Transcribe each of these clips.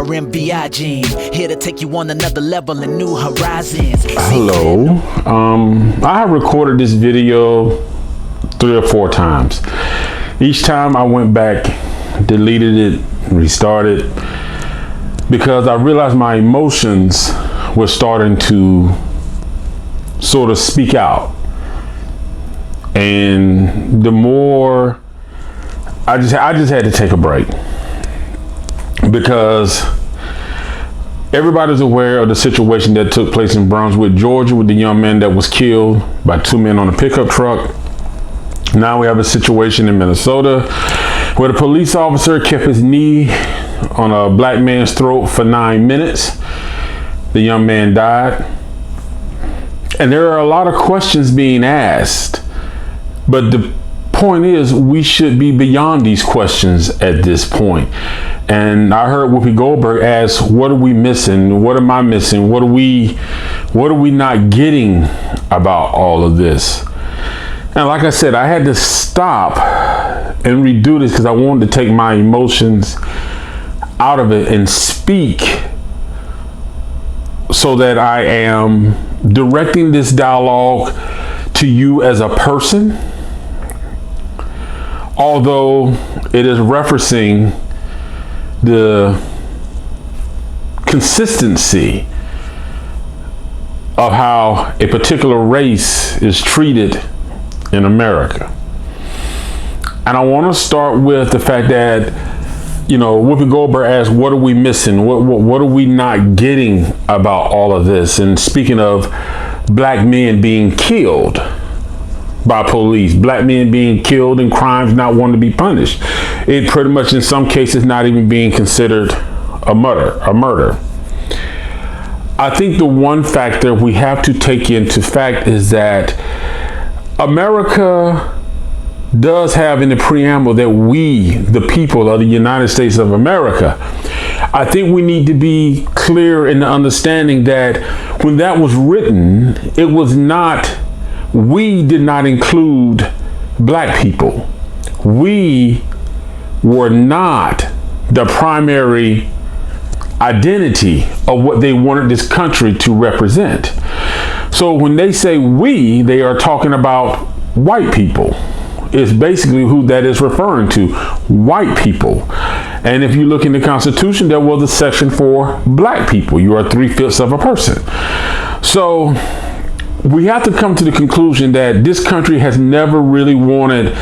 RMBI gene, here to take you on another level and new horizons. Hello. I have recorded this video 3 or 4 times. Each time I went back, deleted it, restarted, because I realized my emotions were starting to sort of speak out. And the more I just had to take a break, because everybody's aware of the situation that took place in Brunswick, Georgia, with the young man that was killed by 2 men on a pickup truck. Now we have a situation in Minnesota where the police officer kept his knee on a black man's throat for 9 minutes. The young man died. And there are a lot of questions being asked, but the point is we should be beyond these questions at this point. And I heard Whoopi Goldberg ask, what are we missing? What am I missing? What are we not getting about all of this? And like I said, I had to stop and redo this because I wanted to take my emotions out of it and speak so that I am directing this dialogue to you as a person, although it is referencing the consistency of how a particular race is treated in America. And I want to start with the fact that, Whoopi Goldberg asked, what are we missing? What are we not getting about all of this? And speaking of black men being killed by police, black men being killed and crimes not wanting to be punished, it pretty much in some cases not even being considered a murder. I think the one factor we have to take into fact is that America does have in the preamble that we, the people of the United States of America. I think we need to be clear in the understanding that when that was written, it was not, we did not include black people. We were not the primary identity of what they wanted this country to represent. So when they say we, they are talking about white people. It's basically who that is referring to, white people. And if you look in the Constitution, there was a section for black people. You are 3/5 of a person. So we have to come to the conclusion that this country has never really wanted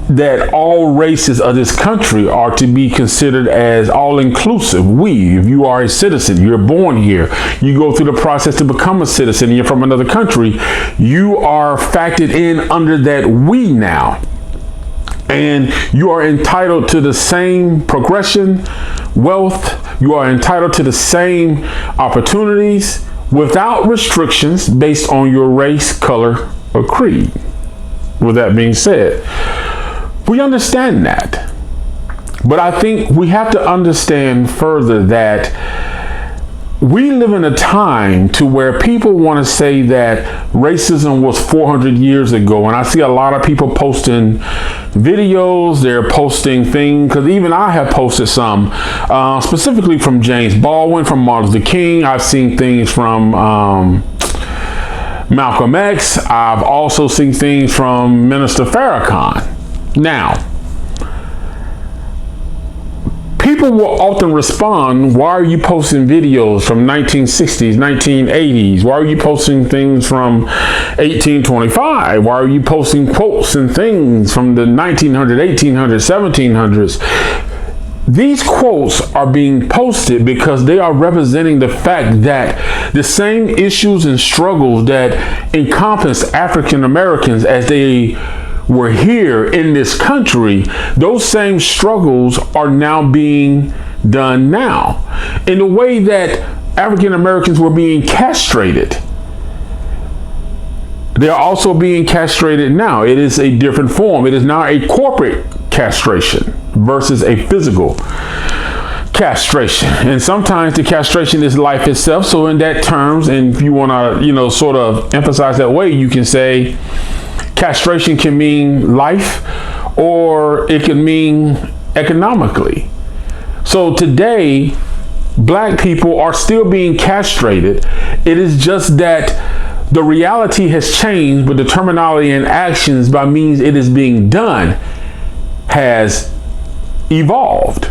that all races of this country are to be considered as all-inclusive. If you are a citizen, you're born here, you go through the process to become a citizen, and you're from another country, you are factored in under that we now. And you are entitled to the same progression, wealth, you are entitled to the same opportunities without restrictions based on your race, color, or creed. With that being said, we understand that, but I think we have to understand further that we live in a time to where people want to say that racism was 400 years ago. And I see a lot of people posting videos, they're posting things, because even I have posted some, specifically from James Baldwin, from Martin Luther King. I've seen things from Malcolm X. I've also seen things from Minister Farrakhan. Now, people will often respond, why are you posting videos from 1960s, 1980s? Why are you posting things from 1825? Why are you posting quotes and things from the 1900s, 1800s, 1700s? These quotes are being posted because they are representing the fact that the same issues and struggles that encompass African Americans as they were here in this country, those same struggles are now being done now. In the way that African Americans were being castrated, they are also being castrated now. It is a different form. It is now a corporate castration versus a physical castration. And sometimes the castration is life itself. So in that terms, and if you want to, sort of emphasize that way, you can say castration can mean life, or it can mean economically. So today, black people are still being castrated. It is just that the reality has changed, but the terminology and actions by means it is being done has evolved.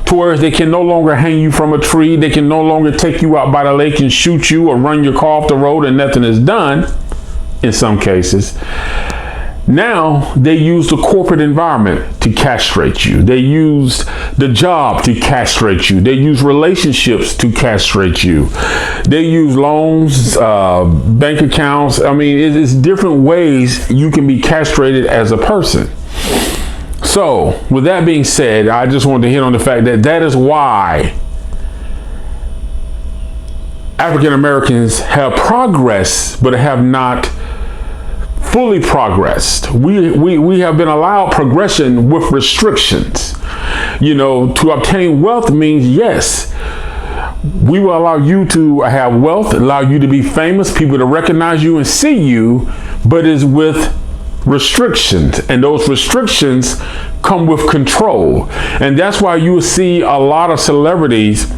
To where they can no longer hang you from a tree, they can no longer take you out by the lake and shoot you or run your car off the road and nothing is done in some cases. Now they use the corporate environment to castrate you. They use the job to castrate you. They use relationships to castrate you. They use loans, bank accounts. I mean, it's different ways you can be castrated as a person. So with that being said, I just wanted to hit on the fact that that is why African Americans have progressed, but have not fully progressed. We have been allowed progression with restrictions. You know, to obtain wealth means, yes, we will allow you to have wealth, allow you to be famous, people to recognize you and see you, but it's with restrictions, and those restrictions come with control. And that's why you will see a lot of celebrities,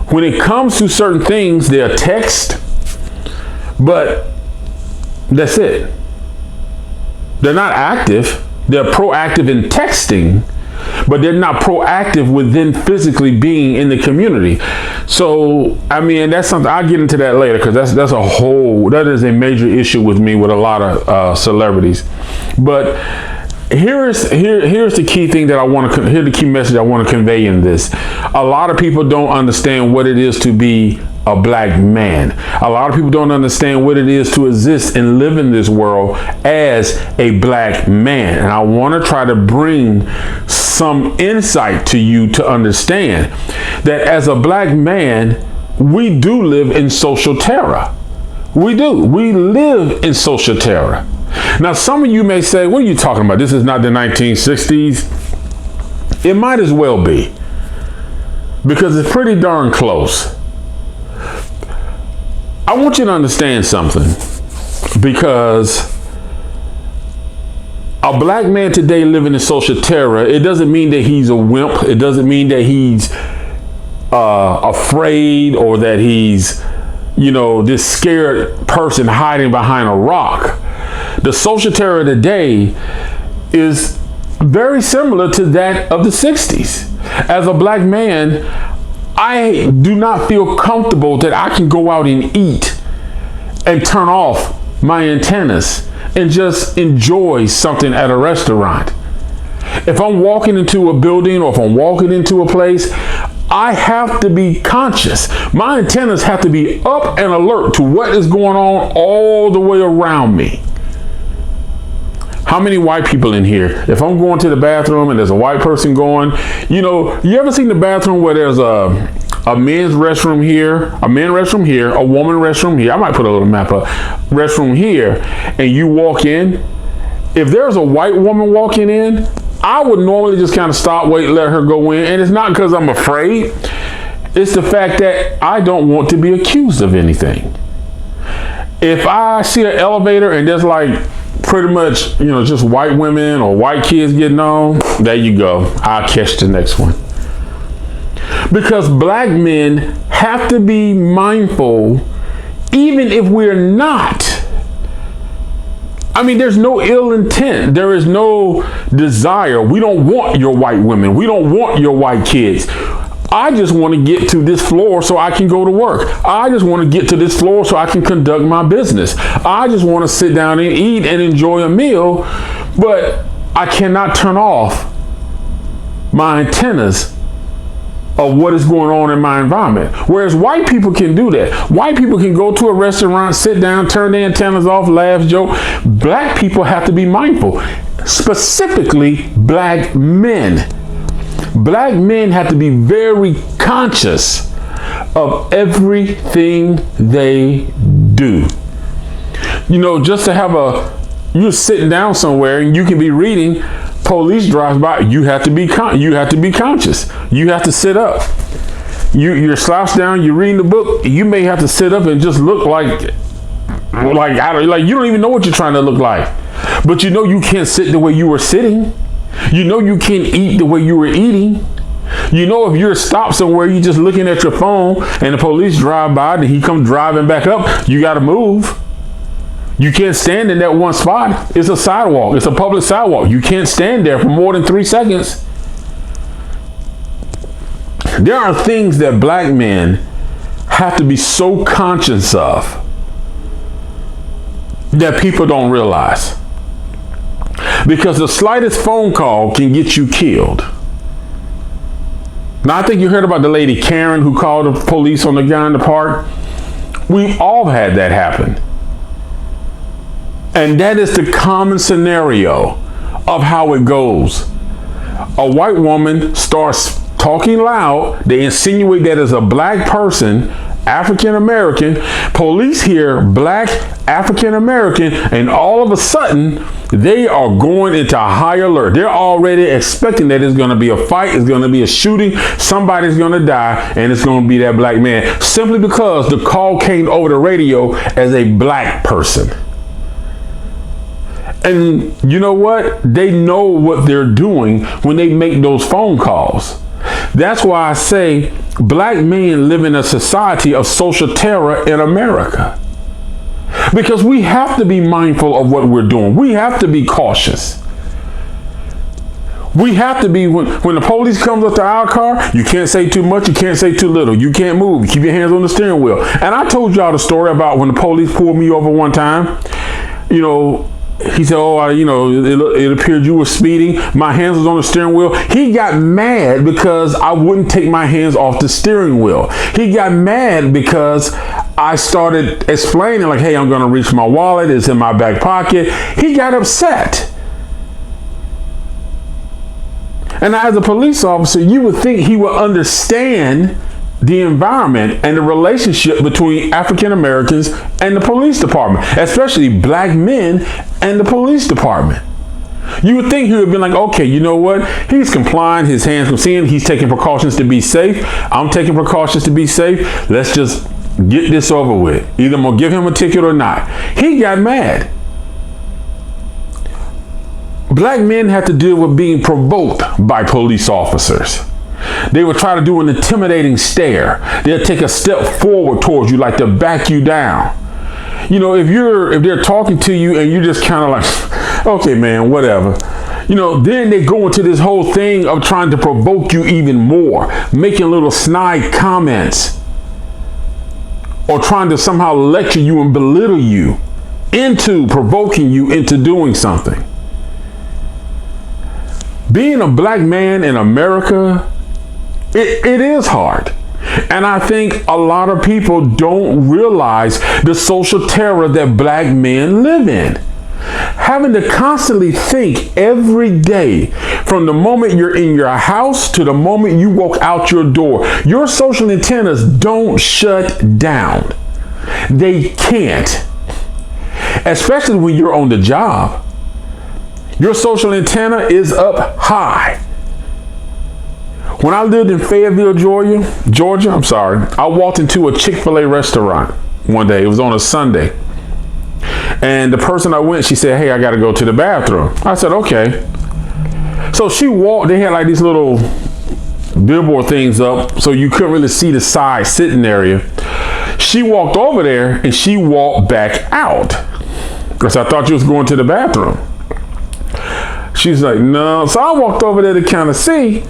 when it comes to certain things, they'll text, but that's it. They're not active. They're proactive in texting, but they're not proactive within physically being in the community. So, I mean, that's something I'll get into that later, because that is a major issue with me with a lot of celebrities. But here's the key thing that here's the key message I want to convey in this. A lot of people don't understand what it is to be a black man. A lot of people don't understand what it is to exist and live in this world as a black man. And I want to try to bring some insight to you to understand that as a black man, we do live in social terror. We do. We live in social terror. Now, some of you may say, what are you talking about? This is not the 1960s. It might as well be, because it's pretty darn close. I want you to understand something, because a black man today living in social terror, it doesn't mean that he's a wimp. It doesn't mean that he's afraid, or that he's, this scared person hiding behind a rock. The social terror today is very similar to that of the 60s. As a black man, I do not feel comfortable that I can go out and eat and turn off my antennas and just enjoy something at a restaurant. If I'm walking into a building, or if I'm walking into a place, I have to be conscious. My antennas have to be up and alert to what is going on all the way around me. How many white people in here? If I'm going to the bathroom and there's a white person going, you ever seen the bathroom where there's a men's restroom here, a men's restroom here, a woman restroom here? I might put a little map up. Restroom here, and you walk in. If there's a white woman walking in, I would normally just kind of stop, wait, let her go in. And it's not because I'm afraid. It's the fact that I don't want to be accused of anything. If I see an elevator and there's like pretty much, just white women or white kids getting on, there you go. I'll catch the next one. Because black men have to be mindful, even if we're not. I mean, there's no ill intent. There is no desire. We don't want your white women. We don't want your white kids. I just want to get to this floor so I can go to work. I just want to get to this floor so I can conduct my business. I just want to sit down and eat and enjoy a meal, but I cannot turn off my antennas of what is going on in my environment. Whereas white people can do that. White people can go to a restaurant, sit down, turn their antennas off, laugh, joke. Black people have to be mindful, specifically black men. Black men have to be very conscious of everything they do. Just to have you're sitting down somewhere and you can be reading, police drives by, you have to be conscious. You have to sit up. You're slouched down, you're reading the book, you may have to sit up and just look like you don't even know what you're trying to look like. But you can't sit the way you were sitting. You can't eat the way you were eating. You know, if you're stopped somewhere, you're just looking at your phone and the police drive by and he comes driving back up, you got to move. You can't stand in that one spot. It's a sidewalk. It's a public sidewalk. You can't stand there for more than 3 seconds. There are things that black men have to be so conscious of that people don't realize. Because the slightest phone call can get you killed. Now, I think you heard about the lady Karen who called the police on the guy in the park. We've all had that happen. And that is the common scenario of how it goes. A white woman starts talking loud. They insinuate that as a black person, African American. Police hear black African American, and all of a sudden, they are going into high alert. They're already expecting that it's going to be a fight, it's going to be a shooting, somebody's going to die, and it's going to be that black man, simply because the call came over the radio as a black person. And you know what? They know what they're doing when they make those phone calls. That's why I say black men live in a society of social terror in America. Because we have to be mindful of what we're doing. We have to be cautious. We have to be, when the police comes up to our car, you can't say too much, you can't say too little. You can't move. You keep your hands on the steering wheel. And I told y'all the story about when the police pulled me over one time. You know, he said, oh, it appeared you were speeding. My hands was on the steering wheel. He got mad because I wouldn't take my hands off the steering wheel. He got mad because I started explaining like, hey, I'm going to reach my wallet. It's in my back pocket. He got upset. And as a police officer, you would think he would understand the environment and the relationship between African Americans and the police department, especially black men and the police department. You would think he would be like, okay, you know what? He's complying, his hands from seeing, he's taking precautions to be safe. I'm taking precautions to be safe. Let's just get this over with. Either I'm gonna give him a ticket or not. He got mad. Black men have to deal with being provoked by police officers. They will try to do an intimidating stare. They'll take a step forward towards you, like to back you down. You know, if they're talking to you and you're just kind of like, okay, man, whatever. You know, then they go into this whole thing of trying to provoke you even more, making little snide comments, or trying to somehow lecture you and belittle you into provoking you into doing something. Being a black man in America, it is hard. And I think a lot of people don't realize the social terror that black men live in. Having to constantly think every day, from the moment you're in your house to the moment you walk out your door, your social antennas don't shut down. They can't. Especially when you're on the job. Your social antenna is up high. When I lived in Fayetteville, Georgia, I walked into a Chick-fil-A restaurant one day. It was on a Sunday. And the person I went, she said, hey, I got to go to the bathroom. I said, okay. So she walked, they had like these little billboard things up, so you couldn't really see the side sitting area. She walked over there and she walked back out. Because I thought you was going to the bathroom. She's like, no. So I walked over there to kind of see.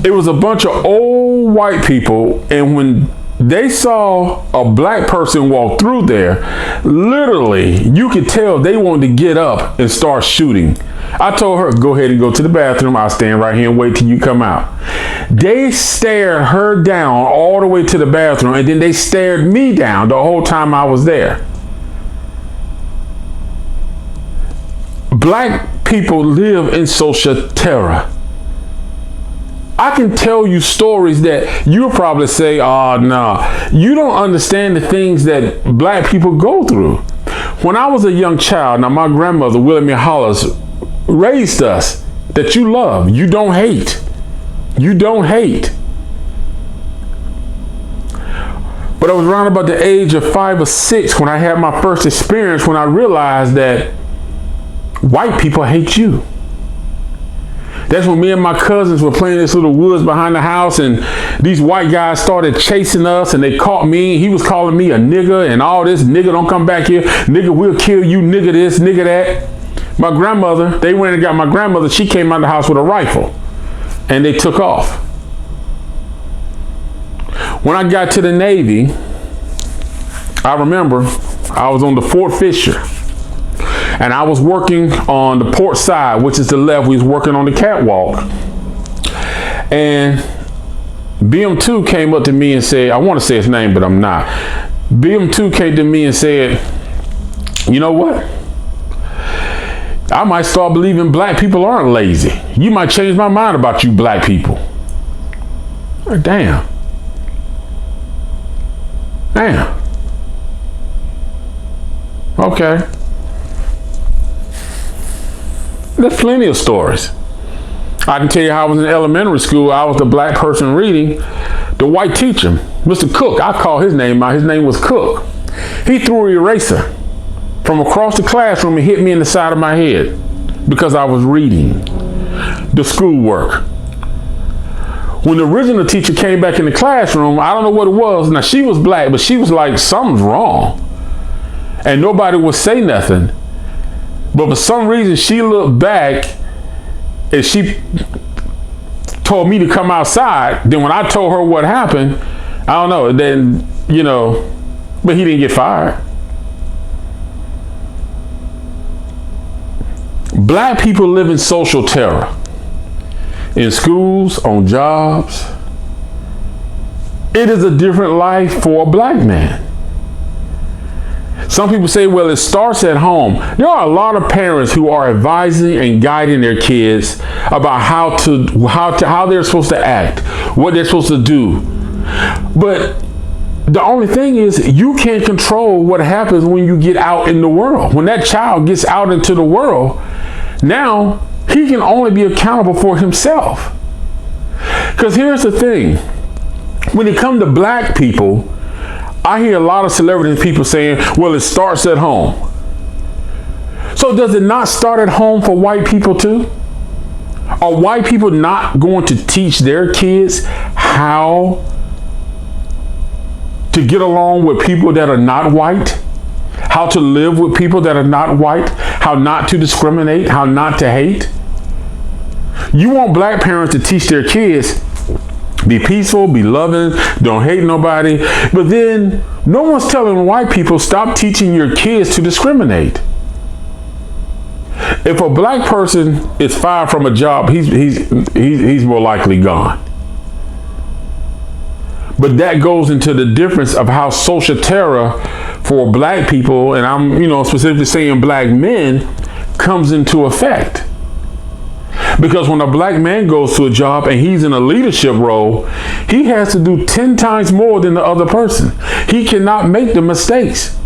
It was a bunch of old white people, and when they saw a black person walk through there, literally, you could tell they wanted to get up and start shooting. I told her, go ahead and go to the bathroom. I'll stand right here and wait till you come out. They stared her down all the way to the bathroom, and then they stared me down the whole time I was there. Black people live in social terror. I can tell you stories that you'll probably say, oh, no, you don't understand the things that black people go through. When I was a young child, now my grandmother, William Hollis, raised us that you love, you don't hate. You don't hate. But I was around about the age of 5 or 6 when I had my first experience, when I realized that white people hate you. That's when me and my cousins were playing this little woods behind the house, and these white guys started chasing us, and they caught me. He was calling me a nigger and all this. Nigga, don't come back here. Nigga, we'll kill you. Nigga this, nigga that. My grandmother, they went and got my grandmother. She came out of the house with a rifle, and they took off. When I got to the Navy, I remember I was on the Fort Fisher, and I was working on the port side, which is the left. We was working on the catwalk, and BM2 came up to me and said, I want to say his name, but I'm not. BM2 came to me and said, you know what? I might start believing black people aren't lazy. You might change my mind about you black people. Damn. Okay. There's plenty of stories. I can tell you how I was in elementary school. I was the black person reading. The white teacher, Mr. Cook, I call his name out. His name was Cook. He threw an eraser from across the classroom and hit me in the side of my head because I was reading the schoolwork. When the original teacher came back in the classroom, I don't know what it was. Now, she was black, but she was like, something's wrong. And nobody would say nothing. But for some reason, she looked back and she told me to come outside. Then when I told her what happened, I don't know, then, you know, but he didn't get fired. Black people live in social terror. In schools, on jobs. It is a different life for a black man. Some people say, well, it starts at home. There are a lot of parents who are advising and guiding their kids about how they're supposed to act, what they're supposed to do. But the only thing is, you can't control what happens when you get out in the world. When that child gets out into the world, now he can only be accountable for himself. Because here's the thing. When it comes to black people, I hear a lot of celebrities, people saying, well, it starts at home. So does it not start at home for white people too? Are white people not going to teach their kids how to get along with people that are not white? How to live with people that are not white? How not to discriminate? How not to hate? You want black parents to teach their kids, be peaceful, be loving, don't hate nobody. But then no one's telling white people, stop teaching your kids to discriminate. If a black person is fired from a job, he's more likely gone. But that goes into the difference of how social terror for black people, and I'm, specifically saying black men, comes into effect. Because when a black man goes to a job and he's in a leadership role, he has to do 10 times more than the other person. He cannot make the mistakes.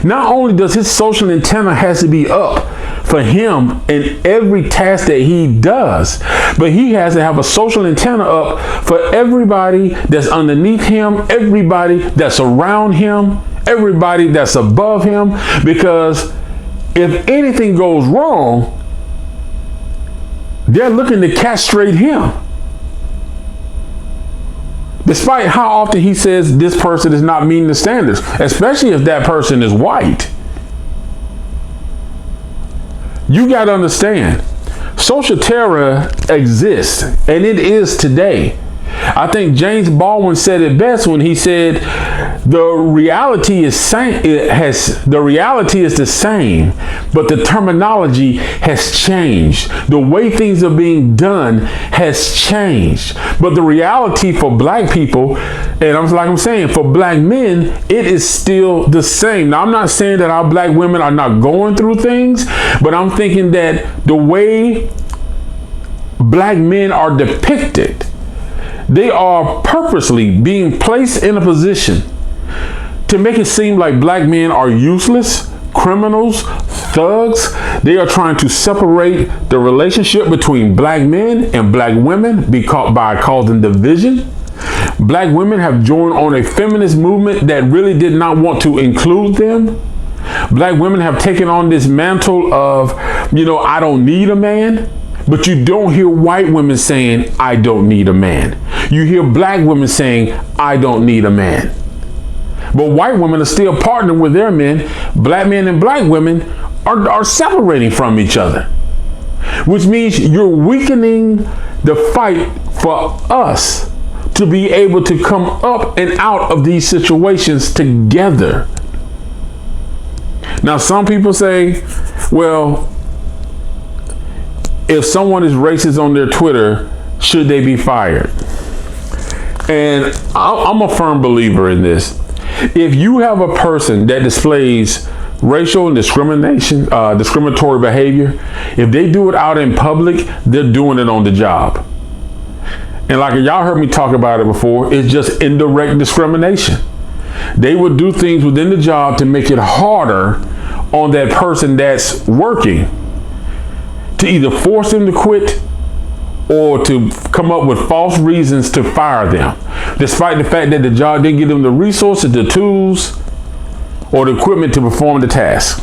Not only does his social antenna has to be up for him in every task that he does, but he has to have a social antenna up for everybody that's underneath him, everybody that's around him, everybody that's above him, because if anything goes wrong, they're looking to castrate him. Despite how often he says this person is not meeting the standards, especially if that person is white. You got to understand, social terror exists, and it is today. I think James Baldwin said it best when he said, the reality is the same, but the terminology has changed. The way things are being done has changed. But the reality for black people, and I'm saying for black men, it is still the same. Now, I'm not saying that our black women are not going through things, but I'm thinking that the way black men are depicted, they are purposely being placed in a position to make it seem like black men are useless, criminals, thugs. They are trying to separate the relationship between black men and black women by causing division. Black women have joined on a feminist movement that really did not want to include them. Black women have taken on this mantle of, I don't need a man. But you don't hear white women saying, I don't need a man. You hear black women saying, I don't need a man. But white women are still partnering with their men. Black men and black women are separating from each other, which means you're weakening the fight for us to be able to come up and out of these situations together. Now, some people say, well, if someone is racist on their Twitter, should they be fired? And I'm a firm believer in this. If you have a person that displays racial and discriminatory behavior, if they do it out in public, they're doing it on the job. And like y'all heard me talk about it before, it's just indirect discrimination. They would do things within the job to make it harder on that person that's working, to either force them to quit or to come up with false reasons to fire them, despite the fact that the job didn't give them the resources, the tools, or the equipment to perform the task.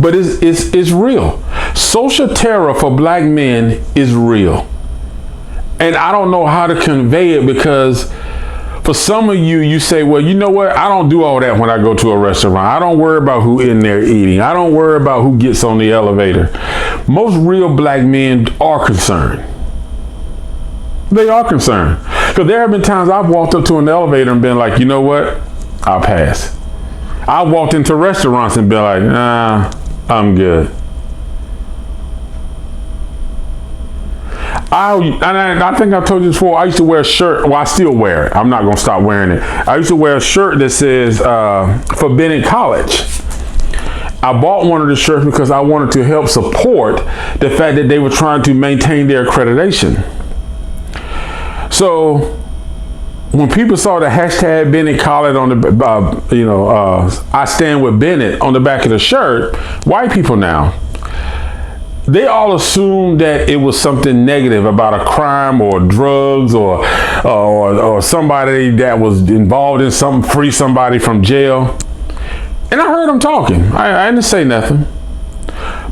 But it's real. Social terror for black men is real. And I don't know how to convey it, because for some of you, you say, well, you know what? I don't do all that when I go to a restaurant. I don't worry about who in there eating. I don't worry about who gets on the elevator. Most real black men are concerned. They are concerned. Because there have been times I've walked up to an elevator and been like, you know what? I'll pass. I walked into restaurants and been like, nah, I'm good. I think I told you before, I used to wear a shirt. Well, I still wear it. I'm not going to stop wearing it. I used to wear a shirt that says for Bennett College. I bought one of the shirts because I wanted to help support the fact that they were trying to maintain their accreditation. So when people saw the hashtag Bennett College on the, I stand with Bennett on the back of the shirt, white people now, they all assumed that it was something negative about a crime or drugs or somebody that was involved in something, free somebody from jail. And I heard them talking. I didn't say nothing.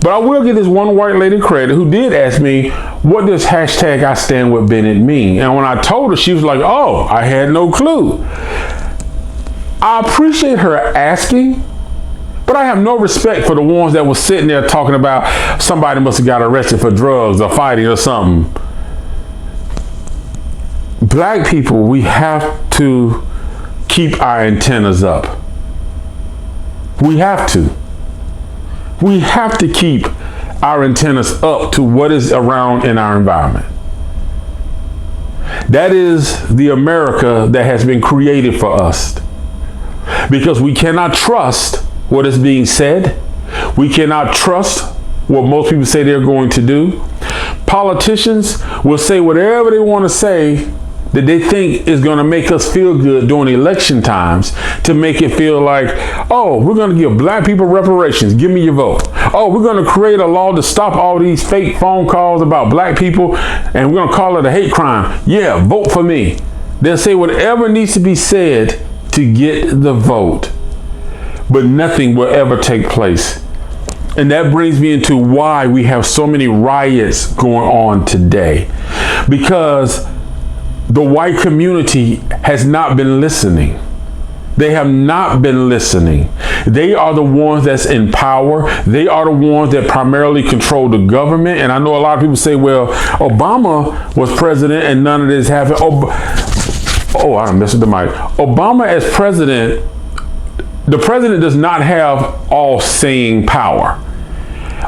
But I will give this one white lady credit who did ask me, what does hashtag I stand with Bennett mean? And when I told her, she was like, oh, I had no clue. I appreciate her asking, but I have no respect for the ones that were sitting there talking about somebody must have got arrested for drugs or fighting or something. Black people, we have to keep our antennas up. We have to. We have to keep our antennas up to what is around in our environment. That is the America that has been created for us. Because we cannot trust what is being said. We cannot trust what most people say they're going to do. Politicians will say whatever they want to say that they think is going to make us feel good during election times, to make it feel like, oh, we're going to give black people reparations. Give me your vote. Oh, we're going to create a law to stop all these fake phone calls about black people, and we're going to call it a hate crime. Yeah, vote for me. They'll say whatever needs to be said to get the vote, but nothing will ever take place. And that brings me into why we have so many riots going on today, because the white community has not been listening. They have not been listening. They are the ones that's in power. They are the ones that primarily control the government. And I know a lot of people say, well, Obama was president and none of this happened. I messed with the mic. Obama as president, the president does not have all-saying power.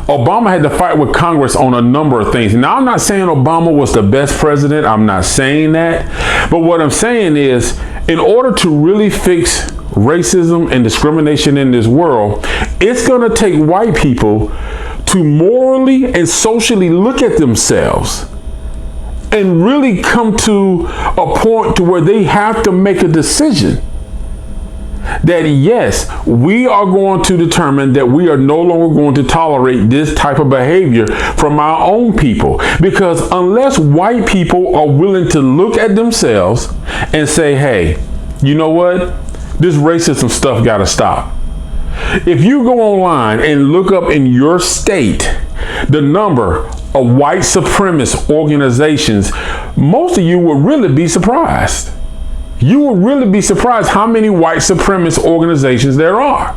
Obama had to fight with Congress on a number of things. Now, I'm not saying Obama was the best president. I'm not saying that. But what I'm saying is, in order to really fix racism and discrimination in this world, it's going to take white people to morally and socially look at themselves and really come to a point to where they have to make a decision that, yes, we are going to determine that we are no longer going to tolerate this type of behavior from our own people. Because unless white people are willing to look at themselves and say, hey, you know what? This racism stuff got to stop. If you go online and look up in your state the number of white supremacist organizations, most of you would really be surprised. You will really be surprised how many white supremacist organizations there are.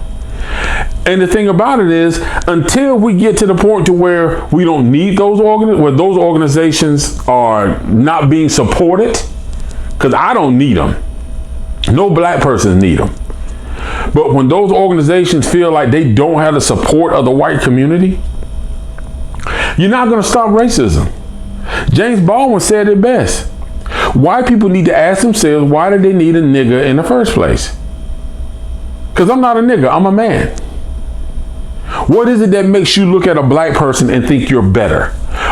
And the thing about it is, until we get to the point to where we don't need those organizations are not being supported, because I don't need them. No black person need them. But when those organizations feel like they don't have the support of the white community, you're not going to stop racism. James Baldwin said it best. White people need to ask themselves, why do they need a nigger in the first place? Because I'm not a nigger, I'm a man. What is it that makes you look at a black person and think you're better?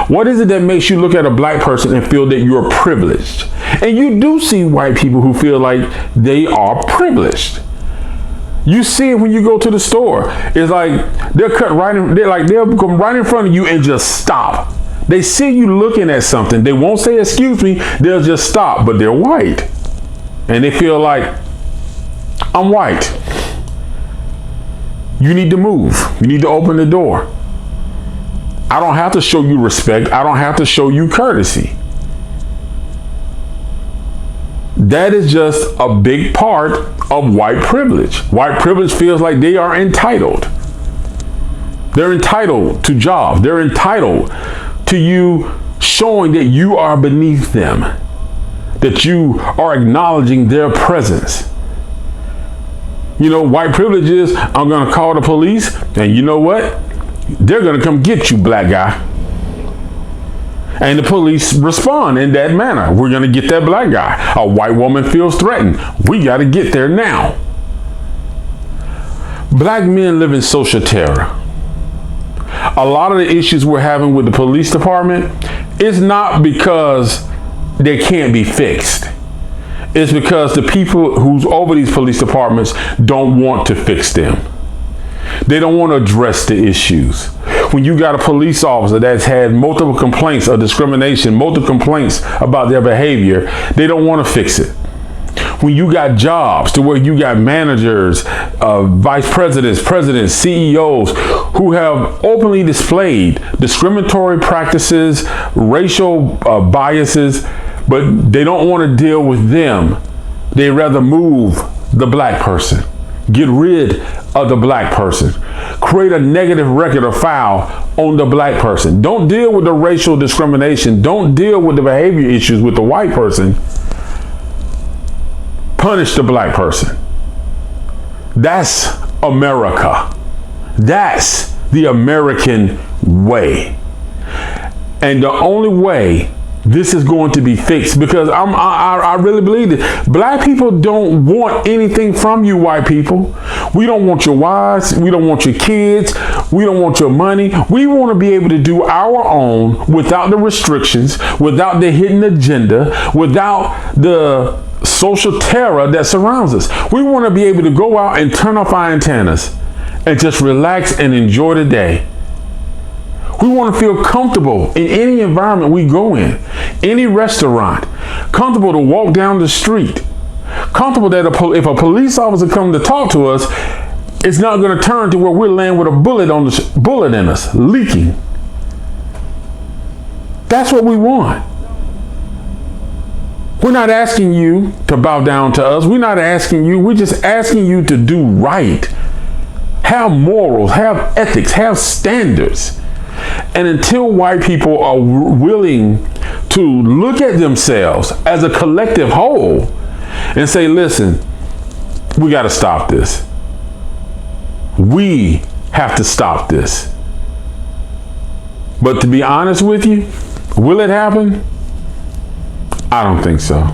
What is it that makes you look at a black person and feel that you're privileged? And you do see white people who feel like they are privileged. You see it when you go to the store. It's like they'll come right in front of you and just stop. They see you looking at something. They won't say, excuse me. They'll just stop, but they're white. And they feel like, I'm white. You need to move. You need to open the door. I don't have to show you respect. I don't have to show you courtesy. That is just a big part of white privilege. White privilege feels like they are entitled. They're entitled to jobs. They're entitled to you showing that you are beneath them, that you are acknowledging their presence. You know, white privilege is, I'm going to call the police, and you know what? They're going to come get you, black guy. And the police respond in that manner. We're going to get that black guy. A white woman feels threatened. We got to get there now. Black men live in social terror. A lot of the issues we're having with the police department is not because they can't be fixed. It's because the people who's over these police departments don't want to fix them. They don't want to address the issues. When you got a police officer that's had multiple complaints of discrimination, multiple complaints about their behavior, they don't want to fix it. When you got jobs to where you got managers, vice presidents, presidents, CEOs who have openly displayed discriminatory practices, racial biases, but they don't want to deal with them. They rather move the black person, get rid of the black person, create a negative record or file on the black person. Don't deal with the racial discrimination. Don't deal with the behavior issues with the white person. Punish the black person. That's America. That's the American way. And the only way this is going to be fixed, because I really believe it. Black people don't want anything from you, white people. We don't want your wives. We don't want your kids. We don't want your money. We want to be able to do our own without the restrictions, without the hidden agenda, without the social terror that surrounds us. We want to be able to go out and turn off our antennas and just relax and enjoy the day. We want to feel comfortable in any environment we go in, any restaurant, comfortable to walk down the street, comfortable that if a police officer comes to talk to us, it's not going to turn to where we're laying with a bullet in us, leaking. That's what we want. We're not asking you to bow down to us. We're not asking you. We're just asking you to do right. Have morals, have ethics, have standards. And until white people are willing to look at themselves as a collective whole and say, listen, we got to stop this. We have to stop this. But to be honest with you, will it happen? I don't think so.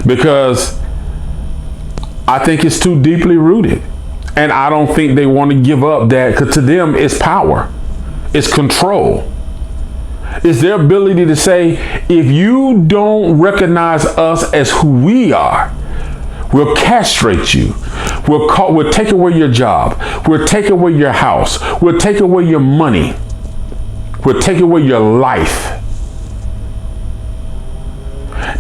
Because I think it's too deeply rooted. And I don't think they want to give up that, because to them it's power. It's control. It's their ability to say, if you don't recognize us as who we are, we'll castrate you. We'll take away your job. We'll take away your house. We'll take away your money. We'll take away your life.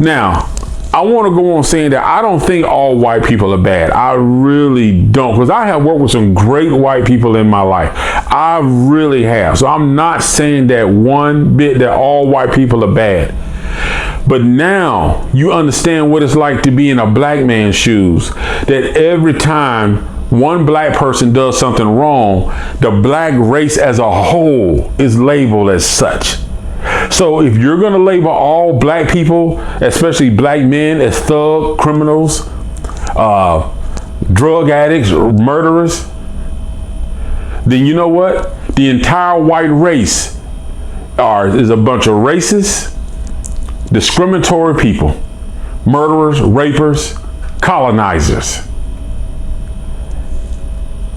Now, I want to go on saying that I don't think all white people are bad. I really don't, because I have worked with some great white people in my life. I really have. So I'm not saying that one bit that all white people are bad. But now you understand what it's like to be in a black man's shoes, that every time one black person does something wrong, the black race as a whole is labeled as such. So if you're going to label all black people, especially black men, as thug criminals, drug addicts, murderers, then you know what? The entire white race is a bunch of racist, discriminatory people, murderers, rapers, colonizers.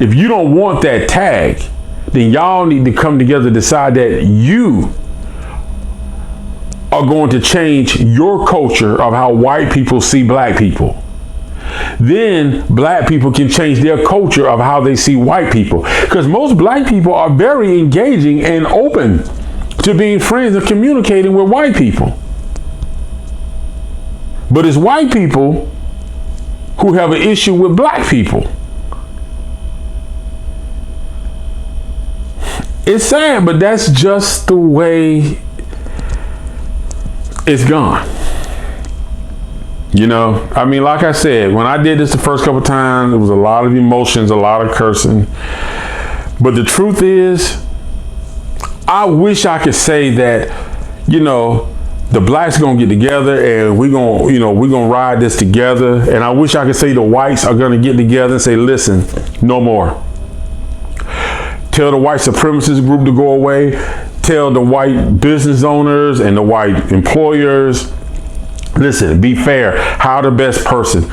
If you don't want that tag, then y'all need to come together and decide that you are going to change your culture of how white people see black people. Then black people can change their culture of how they see white people. Because most black people are very engaging and open to being friends and communicating with white people. But it's white people who have an issue with black people. It's sad, but that's just the way it's gone. You know, I mean, like I said, when I did this the first couple of times, it was a lot of emotions, a lot of cursing. But the truth is, I wish I could say that, you know, the blacks gonna get together and we're gonna ride this together. And I wish I could say the whites are gonna get together and say, listen, no more. Tell the white supremacist group to go away. Tell the white business owners and the white employers, listen, be fair. Hire the best person.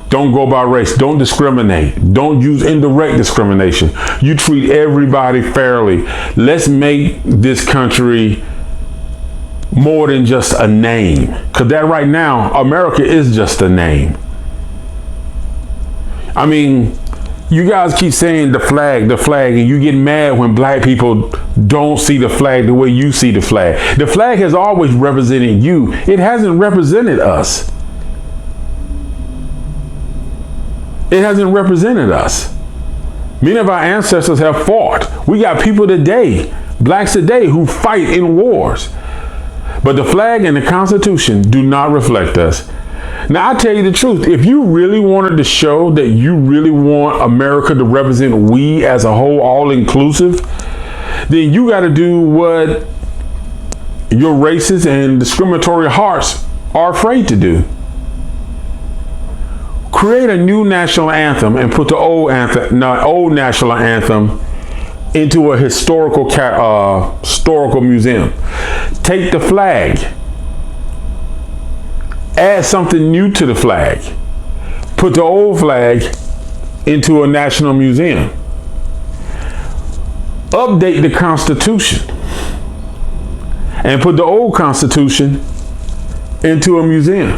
Don't go by race. Don't discriminate. Don't use indirect discrimination. You treat everybody fairly. Let's make this country more than just a name. Because that right now, America is just a name. I mean, you guys keep saying the flag, and you get mad when black people don't see the flag the way you see the flag. The flag has always represented you. It hasn't represented us. It hasn't represented us. Many of our ancestors have fought. We got people today, blacks today, who fight in wars. But the flag and the Constitution do not reflect us. Now, I tell you the truth, if you really wanted to show that you really want America to represent we as a whole, all inclusive, then you got to do what your racist and discriminatory hearts are afraid to do. Create a new national anthem and put the old national anthem into a historical museum. Take the flag. Add something new to the flag. Put the old flag into a national museum. Update the Constitution and put the old Constitution into a museum.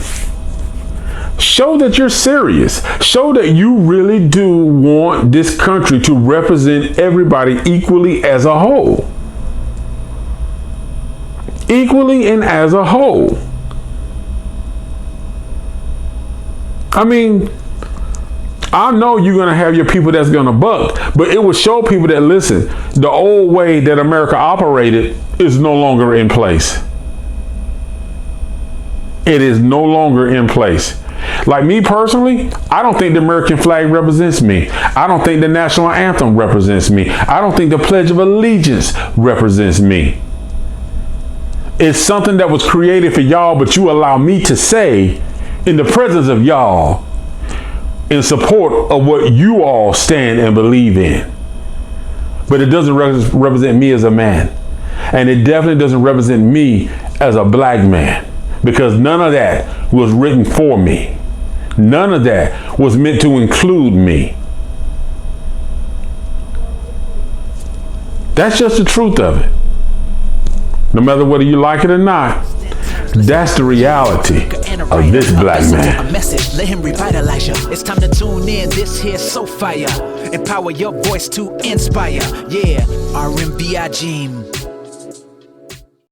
Show that you're serious. Show that you really do want this country to represent everybody equally as a whole. Equally and as a whole. I mean, I know you're going to have your people that's going to buck, but it will show people that, listen, the old way that America operated is no longer in place. It is no longer in place. Like me personally, I don't think the American flag represents me. I don't think the national anthem represents me. I don't think the Pledge of Allegiance represents me. It's something that was created for y'all, but you allow me to say in the presence of y'all in support of what you all stand and believe in. But it doesn't represent me as a man. And it definitely doesn't represent me as a black man, because none of that was written for me. None of that was meant to include me. That's just the truth of it. No matter whether you like it or not, that's the reality of this black man. A message, let him revitalize you. It's time to tune in. This here's so fire. Empower your voice to inspire. Yeah, RMBI Gene.